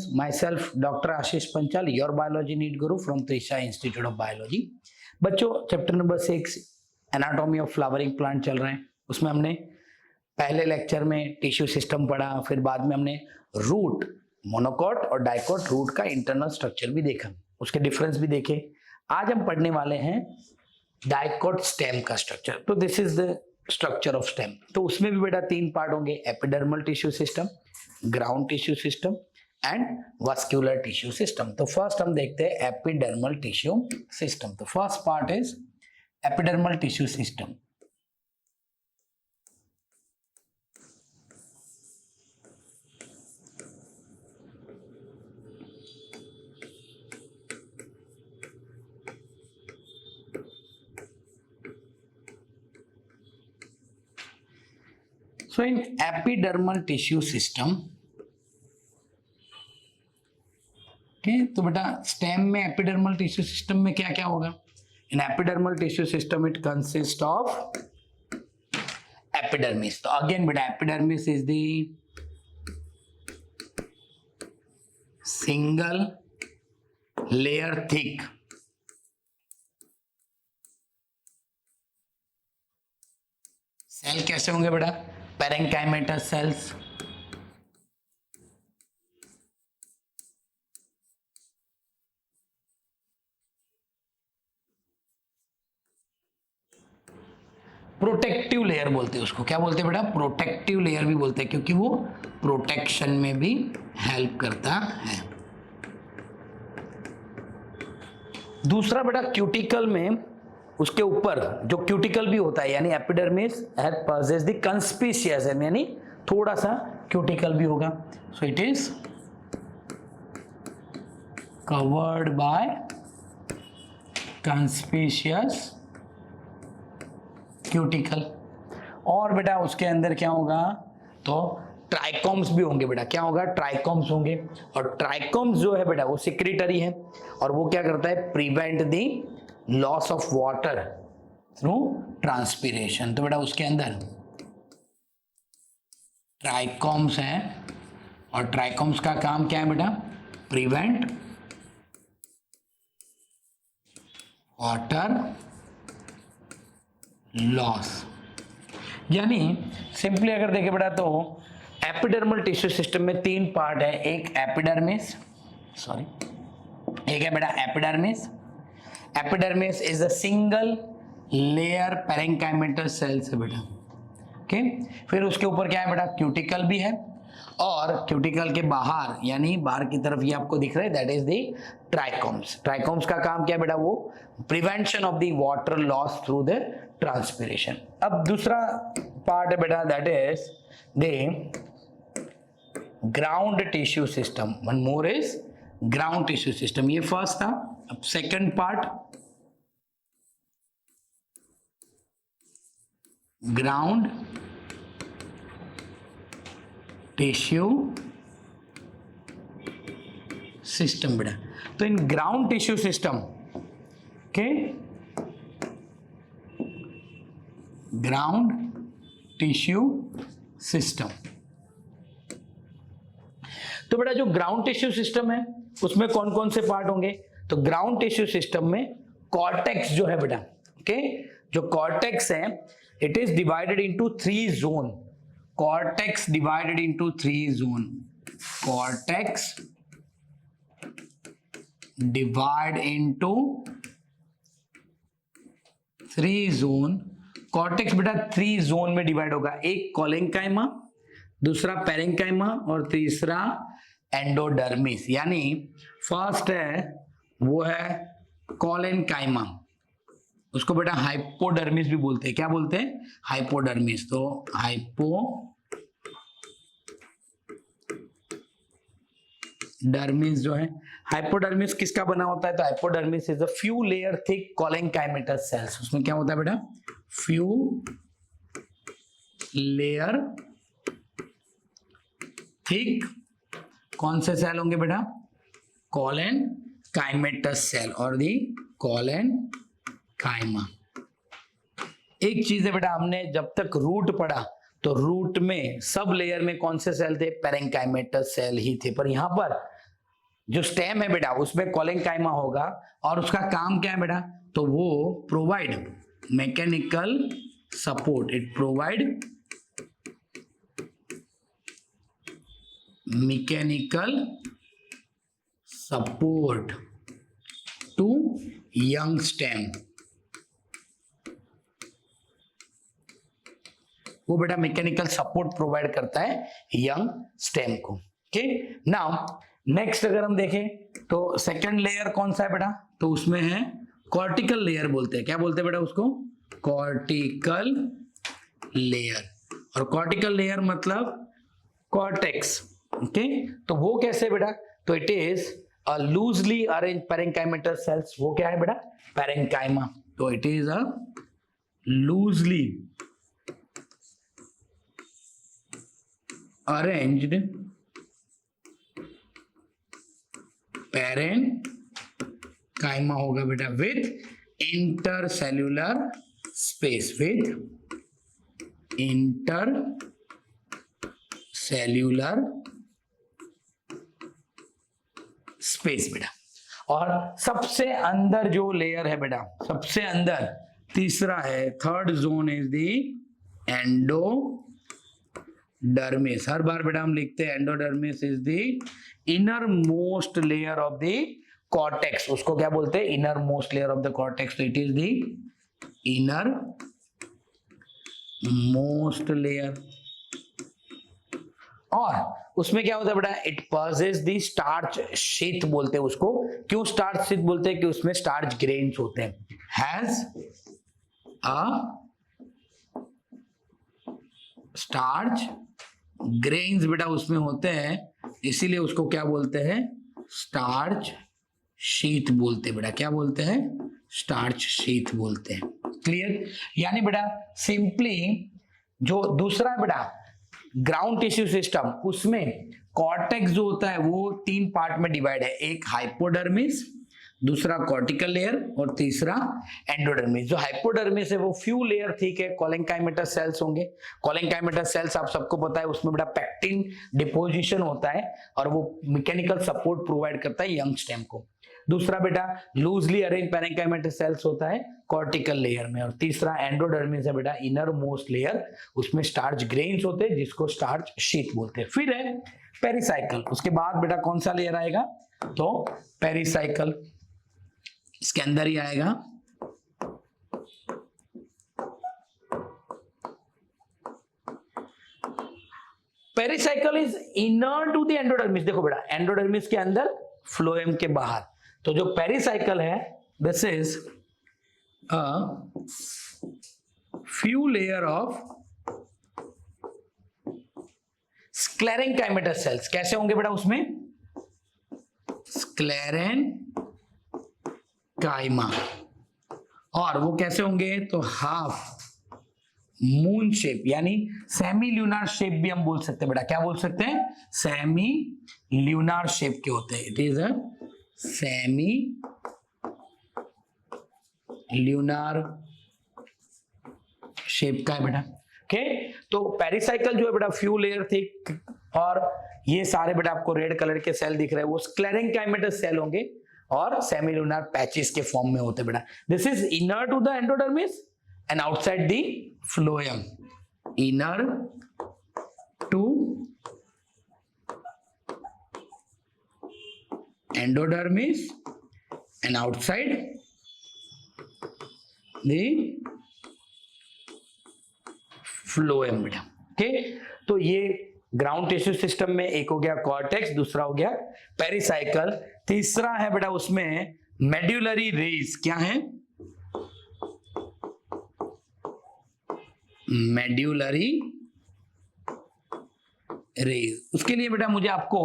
students, myself Dr. Ashish Panchal, your biology need guru from Trisha Institute of Biology. बच्चों chapter number 6 anatomy of flowering plant चल रहा है। उसमें हमने पहले लेक्चर में टिश्यू सिस्टम पढ़ा, फिर बाद में हमने रूट, मोनोकॉट और डाइकॉट रूट का इंटरनल स्ट्रक्चर भी देखा, उसके डिफरेंस भी देखे। आज हम पढ़ने वाले हैं डाइकॉट स्टेम का स्ट्रक्चर। तो this is the structure of stem. तो उसमें भी बेटा 3 पार्ट होंगे, epidermal tissue system, ground tissue system and vascular tissue system. तो फर्स्ट हम देखते हैं एपिडर्मल टिश्यू सिस्टम। तो first part is epidermal tissue system. So in epidermal tissue system, तो बेटा स्टेम में एपिडर्मल टिश्यू सिस्टम में क्या क्या होगा? In epidermal tissue system it consist of epidermis. तो अगेन बेटा epidermis is the single layer thick cell. कैसे होंगे बेटा? Parenchymatous sales. प्रोटेक्टिव लेयर बोलते हैं उसको। क्या बोलते हैं बेटा? प्रोटेक्टिव लेयर भी बोलते हैं, क्योंकि वो प्रोटेक्शन में भी हेल्प करता है। दूसरा बेटा क्यूटिकल में उसके ऊपर जो क्यूटिकल भी होता है, यानी एपिडर्मिस possesses द कंस्पिशियस, यानी थोड़ा सा क्यूटिकल भी होगा। So it is covered by conspicuous cuticle. और बेटा उसके अंदर क्या होगा? तो ट्राइकोम्स भी होंगे बेटा। क्या होगा? ट्राइकोम्स होंगे। और ट्राइकोम्स जो है बेटा वो सिक्रेटरी है, और वो क्या करता है? Prevent the loss of water through transpiration. तो बेटा उसके अंदर ट्राइकोम्स हैं, और ट्राइकोम्स का काम क्या है बेटा? Prevent water loss. यानी सिंपली अगर देखें बेटा तो एपिडर्मल टिश्यू सिस्टम में 3 पार्ट है। एक एपिडर्मिस, एक है बेटा epidermis. Epidermis is a single layer parenchymatous cells है बेटा। ओके, फिर उसके ऊपर क्या है बेटा? क्यूटिकल भी है, और क्यूटिकल के बाहर यानी बाहर की तरफ ये आपको दिख रहा है, that is the trichomes. Trichomes का काम क्या है बेटा? वो prevention of the water loss through the transpiration. अब दूसरा पार्ट है बेटा, that is the ground tissue system. One more is ground tissue system. ये फर्स्ट था। अब second part ground tissue system बेटा। तो इन ग्राउंड टिश्यू सिस्टम के ग्राउंड टिश्यू सिस्टम, तो बेटा जो ग्राउंड टिश्यू सिस्टम है उसमें कौन कौन से पार्ट होंगे? तो ग्राउंड टिश्यू सिस्टम में कॉर्टेक्स जो है बेटा, ओके, जो कॉर्टेक्स है it is divided into 3 zone. Cortex divided into 3 zone. Cortex divide into 3 zone. Cortex बेटा 3 जोन में डिवाइड होगा। एक कोलेंकाइमा, दूसरा पेरेंकाइमा, और तीसरा एंडोडर्मिस। यानी फर्स्ट है वो है कोलेंकाइमा, उसको बेटा हाइपोडर्मिस भी बोलते हैं। क्या बोलते हैं? हाइपोडर्मिस। तो हाइपोडर्मिस जो है, हाइपोडर्मिस किसका बना होता है? तो hypodermis is a few layer thick collenchymatous cells. उसमें क्या होता है बेटा? फ्यू लेयर थिक कौन से सेल होंगे बेटा? कोलेंकाइमेटस सेल और दी कोलेंकाइमा। एक चीज है बेटा, हमने जब तक रूट पढ़ा तो रूट में सब लेयर में कौन से सेल थे? पेरेंकाइमेटस सेल ही थे। पर यहां पर जो स्टेम है बेटा उसमें कोलेनकाइमा होगा और उसका काम क्या है बेटा, तो वो provide mechanical support, it provide mechanical support to young stem, वो बेटा मैकेनिकल सपोर्ट प्रोवाइड करता है यंग स्टेम को। ओके, नाउ नेक्स्ट अगर हम देखें तो सेकंड लेयर कौन सा है बेटा, तो उसमें है कॉर्टिकल लेयर बोलते हैं, क्या बोलते हैं बेटा उसको, कॉर्टिकल लेयर। और कॉर्टिकल लेयर मतलब कॉर्टेक्स। ओके, तो वो कैसे बेटा, तो it is a loosely arrange parenchymatal cells, वो क्या है बेटा, पैरेंकाइमा, तो it is a loosely arranged parenchyma होगा बेटा with intercellular space, with intercellular space बेटा। और सबसे अंदर जो लेयर है बेटा, सबसे अंदर तीसरा है, third zone is the endodermis. हर बार बेटा हम लिखते हैं endodermis is the inner most layer of the cortex, उसको क्या बोलते हैं, inner most layer of the cortex, तो it is the inner most layer. और उसमें क्या होता है बेटा, it possess the starch sheath बोलते हैं उसको, क्यों स्टार्च शीथ बोलते हैं, कि उसमें स्टार्च ग्रेन्स होते हैं, हैज अ स्टार्च ग्रेन्स बेटा उसमें होते हैं, इसीलिए उसको क्या बोलते हैं, स्टार्च शीथ बोलते हैं बेटा, क्या बोलते हैं, स्टार्च शीथ बोलते हैं। क्लियर, यानी बेटा सिंपली जो दूसरा है बेटा ग्राउंड टिश्यू सिस्टम, उसमें कॉर्टेक्स जो होता है वो तीन पार्ट में डिवाइड है, एक हाइपोडर्मिस, दूसरा कॉर्टिकल लेयर और तीसरा एंडोडर्मिस। जो हाइपोडर्मिस है वो फ्यू लेयर ठीक है, कोलेनकाइमेटल सेल्स होंगे। कोलेनकाइमेटल सेल्स आप सबको पता है उसमें बड़ा पैक्टिन डिपोजिशन होता है और वो मैकेनिकल सपोर्ट प्रोवाइड करता है यंग स्टेम को। दूसरा बेटा लूजली अरेंज पैरेंकाइमेटल सेल्स होता है कॉर्टिकल लेयर में, और तीसरा एंडोडर्मिस है बेटा इनर मोस्ट लेयर, उसमें स्टार्च ग्रेन्स होते हैं जिसको स्टार्च शीथ बोलते हैं। फिर है पेरिसाइकल, उसके बाद बेटा कौन सा लेयर आएगा, तो पेरिसाइकल इसके अंदर ही आएगा। Pericycle is inner to the endodermis, देखो बेटा एंडोडर्मिस के अंदर फ्लोएम के बाहर, तो जो पेरिसाइकल है this is a few layer of sclerenchymatal cells. कैसे होंगे बेटा उसमें, स्क्लेरेंकाइमा, और वो कैसे होंगे, तो हाफ मून शेप यानी सेमी ल्यूनार शेप भी हम बोल सकते हैं बेटा, क्या बोल सकते हैं, सेमी ल्यूनार शेप के होते हैं, it is a semi lunar shape का है बेटा। ओके, तो पेरिसाइकल जो है बेटा फ्यू लेयर थी, और ये सारे बेटा आपको रेड कलर के सेल दिख रहे हैं वो स्क्लेरेंकाइमेटल सेल होंगे और सेमी ल्यूनार पैचेस के फॉर्म में होते बेटा। This is inner to the endodermis and outside the phloem, inner to endodermis and outside the phloem बेटा। ओके, तो ये ग्राउंड टिश्यू सिस्टम में एक हो गया कॉर्टेक्स, दूसरा हो गया पेरिसाइकल, तीसरा है बेटा उसमें मेड्यूलरी रेज। क्या है, मेड्यूलरी रेज। उसके लिए बेटा मुझे आपको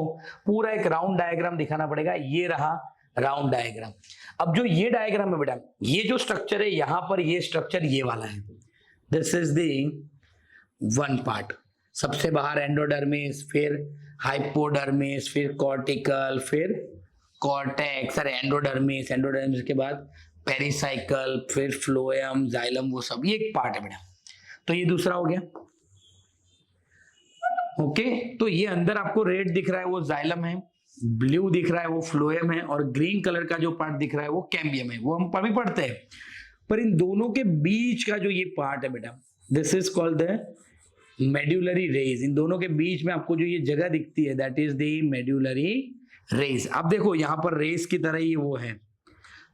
पूरा एक राउंड डायग्राम दिखाना पड़ेगा, ये रहा राउंड डायग्राम। अब जो ये डायग्राम है बेटा, ये जो स्ट्रक्चर है यहां पर, ये स्ट्रक्चर ये वाला है, this is the one part. सबसे बाहर एंडोडर्मिस, फिर हाइपोडर्मिस, फिर कॉर्टिकल, फिर कॉर्टेक्स, अरे एंडोडर्मिस, एंडोडर्मिस के बाद पेरिसाइकल, फिर फ्लोएम, जाइलम, वो सब ये एक पार्ट है बेटा। तो ये दूसरा हो गया। ओके, तो ये अंदर आपको रेड दिख रहा है वो जाइलम है, ब्लू दिख रहा है वो फ्लोएम है, और ग्रीन कलर का जो पार्ट दिख रहा है वो कैम्बियम है, वो हम अभी पढ़ते हैं। पर इन दोनों के बीच का जो ये पार्ट है बेटा, this is called the medullary rays. इन दोनों के बीच में आपको जो ये जगह दिखती है that is the medullary rays. अब देखो यहाँ पर रेज की तरह ही वो है,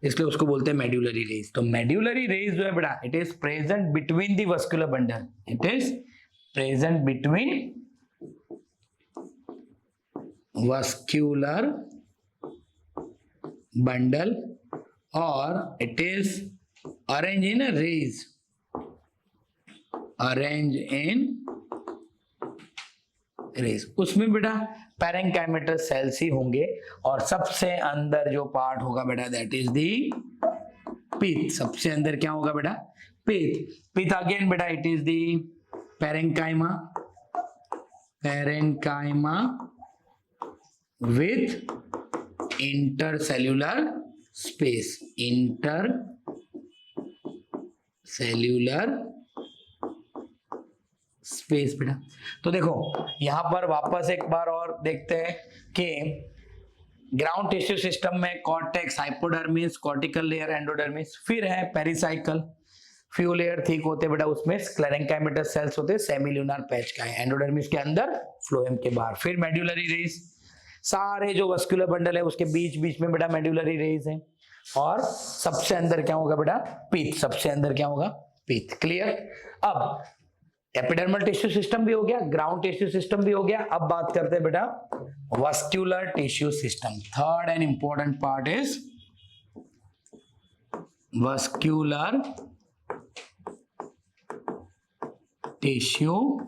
इसलिए उसको बोलते हैं मेड्यूलरी रेज। तो मेड्यूलरी रेज जो है बेटा, it is present between the vascular bundle, it is present between vascular bundle और it is arrange in rays, arrange in rays. उसमें बेटा पैरेंकाइमेटस सेल्स ही होंगे, और सबसे अंदर जो पार्ट होगा बेटा दैट इज दी पीथ। सबसे अंदर क्या होगा बेटा, पीथ। पीथ अगेन बेटा it is the parenchyma, parenchyma with intercellular space, intercellular space बेटा। तो देखो यहां पर वापस एक बार और देखते हैं कि ग्राउंड टिश्यू सिस्टम में cortex, hypodermis, cortical layer, endodermis, फिर है पेरिसाइकल, फ्यू लेयर थिक होते बेटा, उसमें स्क्लेरेंकाइमेटस सेल्स होते, सेमील्यूनर पैच का है, एंडोडर्मिस के अंदर, फ्लोएम के बाहर, फिर मेड्यूलरी रेज। सारे जो वस्कुलर बंडल है उसके बीच बीच में बेटा मेड्यूलरी रेज है, और सबसे अंदर क्या होगा बेटा, पीथ। सबसे अंदर क्या होगा, पीथ। क्लियर। अब एपिडर्मल टिश्यू सिस्टम भी हो गया, ग्राउंड टिश्यू सिस्टम भी हो गया। अब बात करते हैं बेटा vascular tissue system. Third and important part is vascular tissue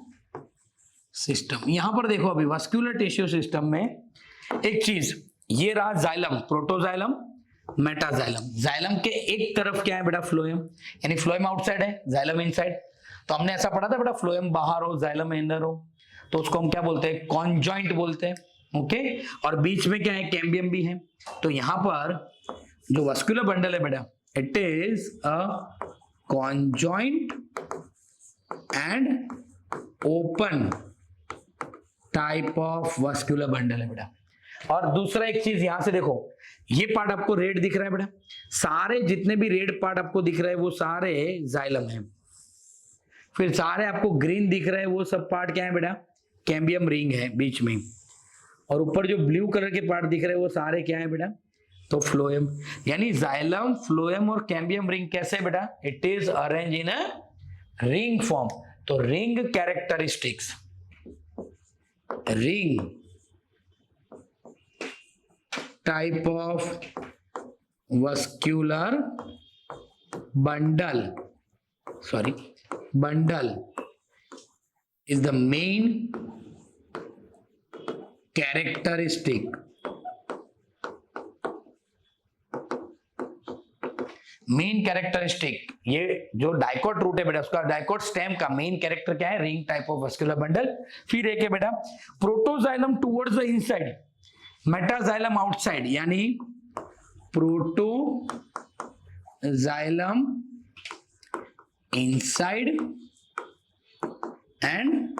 system. यहां पर देखो अभी वस्कुलर टिश्यू सिस्टम में एक चीज, ये रहा जाइलम, प्रोटोजाइलम, मेटाजाइलम। जाइलम के एक तरफ क्या है बेटा, फ्लोएम, यानी फ्लोएम आउटसाइड है, जाइलम इनसाइड। तो हमने ऐसा पढ़ा था बेटा, फ्लोएम बाहर हो, जाइलम अंदर हो, तो उसको हम क्या बोलते हैं, कॉन्जॉइंट बोलते हैं। ओके, और बीच में क्या है, कैम्बियम भी है। तो यहां पर जो वस्कुलर बंडल है बेटा, it is a conjoint and open type of vascular bundle है बेटा। और दूसरा एक चीज यहां से देखो, ये पार्ट आपको रेड दिख रहा है बेटा, सारे जितने भी रेड पार्ट आपको दिख रहे हैं वो सारे जाइलम है। फिर सारे आपको ग्रीन दिख रहे हैं वो सब पार्ट क्या है बेटा, कैम्बियम रिंग है बीच में। और ऊपर जो ब्लू कलर के पार्ट दिख रहे हैं वो सारे क्या है बेटा, तो फ्लोएम। यानी जाइलम, फ्लोएम और कैम्बियम रिंग कैसे बेटा, it is arrange in a ring form. तो ring characteristics, ring type of vascular bundle, sorry, bundle is the main characteristic, main characteristic. ये जो डाइकोट रूट है बेटा, उसका डाइकोट स्टेम का मेन कैरेक्टर क्या है, ring type of vascular bundle. फिर एक है बेटा protoxylem towards the inside, metaxylem outside, यानी protoxylem inside and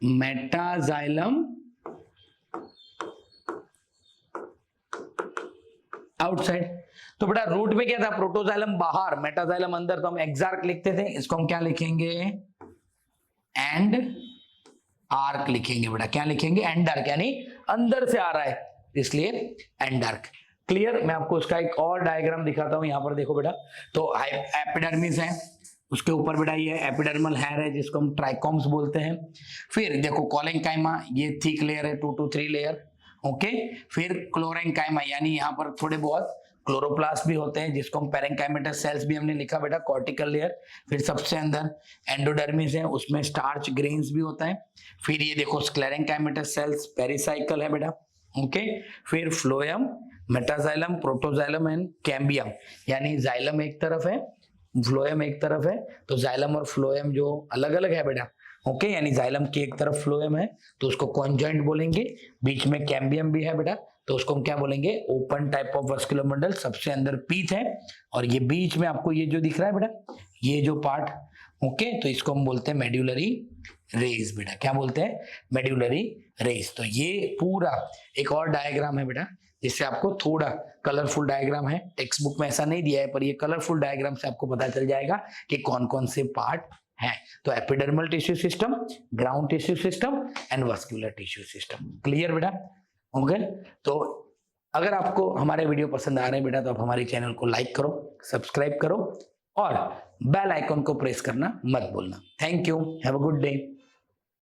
metaxylem outside. तो बेटा रूट में क्या था, प्रोटोजाइलम बाहर, मेटाजाइलम अंदर, तो हम एक्सार्क लिखते थे, इसको हम क्या लिखेंगे, एंड आर्क लिखेंगे बेटा। क्या लिखेंगे, एंड आर्क, यानी अंदर से आ रहा है इसलिए एंड आर्क। क्लियर। मैं आपको उसका एक और डायग्राम दिखाता हूं, यहां पर देखो बेटा। तो एपिडर्मिस है, उसके ऊपर बेटा ये एपिडर्मल हेयर है जिसको हम ट्राइकोम्स बोलते हैं। फिर देखो कोलेंकाइमा, ये थिक लेयर है, 2 to 3 लेयर। ओके, फिर क्लोरेंकाइमा, यानी यहाँ पर थोड़े बहुत क्लोरोप्लास्ट भी होते हैं जिसको हम पेरेंकाइमेटस सेल्स भी हमने लिखा बेटा, कॉर्टिकल लेयर। फिर सबसे अंदर एंडोडर्मिस है, उसमें स्टार्च ग्रेन्स भी होता है। फिर ये देखो स्क्लेरेंकाइमेटस सेल्स, पेरिसाइकल है बेटा। ओके, फिर phloem, metaxylem, protoxylem and cambium, यानी जाइलम एक तरफ है, फ्लोएम एक तरफ है। तो जाइलम और फ्लोएम जो अलग अलग है बेटा, ओके, यानी जाइलम की एक तरफ फ्लोएम है तो उसको कॉन्जॉइंट बोलेंगे, बीच में कैम्बियम भी है बेटा तो उसको हम क्या बोलेंगे, open type of vascular bundle. सबसे अंदर पीथ है, और ये बीच में आपको ये जो दिख रहा है बेटा, ये जो पार्ट, ओके, तो इसको हम बोलते हैं मेड्यूलरी रेस बेटा। क्या बोलते हैं? Medullary rays. तो ये पूरा एक और डायग्राम है बेटा, जिससे आपको थोड़ा कलरफुल डायग्राम है, टेक्स्ट बुक में ऐसा नहीं दिया है, पर ये कलरफुल डायग्राम से आपको पता चल जाएगा कि कौन कौन से पार्ट हैं। तो epidermal tissue system, ground tissue system and vascular tissue system. Clear बेटा? ओके, तो अगर आपको हमारे वीडियो पसंद आ रहे हैं बेटा, तो आप हमारे चैनल को लाइक करो, सब्सक्राइब करो और बेल आइकन को प्रेस करना मत भूलना। Thank you, have a good day.